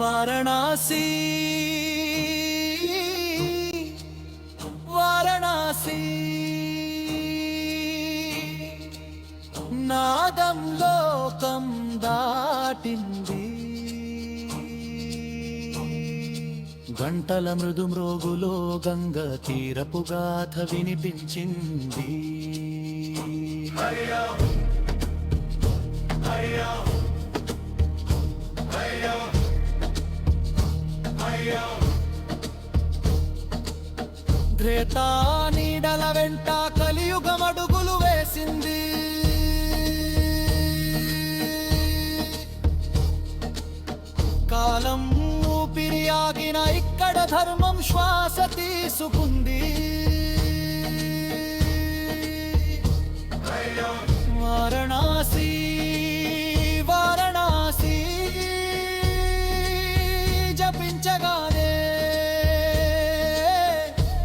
వారణాసి వారణాసి నాదం లోకం దాటింది, గంటల మృదు మ్రోగులో గంగ తీరపు గాథ వినిపించింది. త్రేతా నీడల వెంట కలియుగం అడుగులు వేసింది. కాలం ఊపిరి ఆగిన ఇక్కడ ధర్మం శ్వాస తీసుకుంది. వారణాసి వారణాసి జపించగానే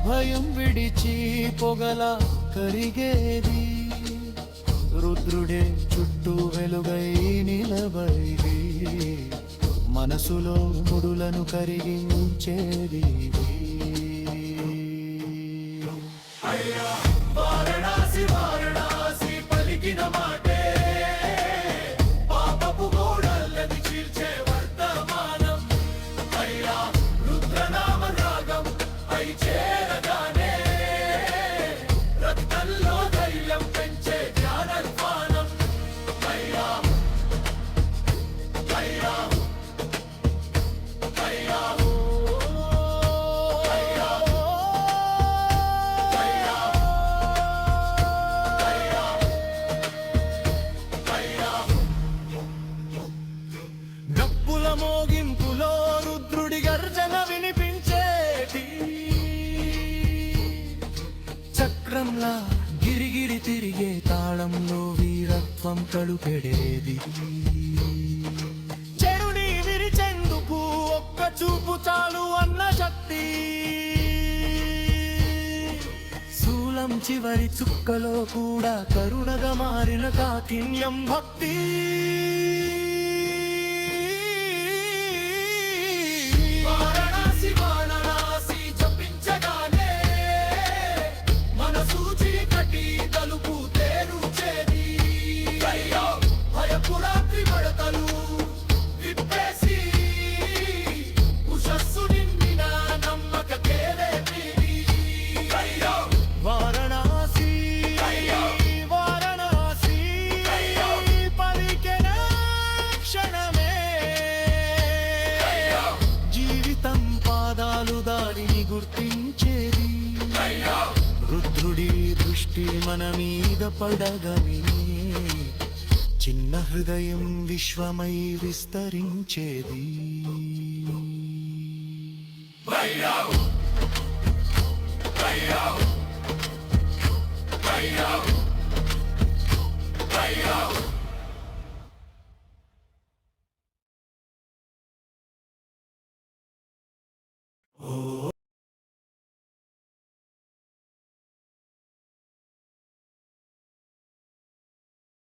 భయం విడిచి పొగల కరిగేది. రుద్రుడే చుట్టూ వెలుగై నిలబడి మనసులో ముడులను కరిగించేది. వారణాసి వారణాసి పలికిన మాటే పాపపు గోడల్ని చీల్చే వర్తమానం. అయ్యా రుద్రనామ రాగం పై చేరగానే రక్తంలో ధైర్యం పెంచే జ్ఞానర్పానం. అయ్యా అయ్యా మోగింపులో రుద్రుడి గర్జన వినిపించేటి, చక్రంలా గిరిగిరి తిరిగే తాళంలో వీరత్వం కలుపెడేది. చెడుని విరిచెందుకు ఒక్క చూపు చాలు అన్న శక్తి, శూలం చివరి చుక్కలో కూడా కరుణగా మారిన కాఠిన్యం భక్తి. దారిని గుర్తించేది. రుద్రుడి దృష్టి మన మీద పడగని చిన్న హృదయం విశ్వమై విస్తరించేది. Hey yo!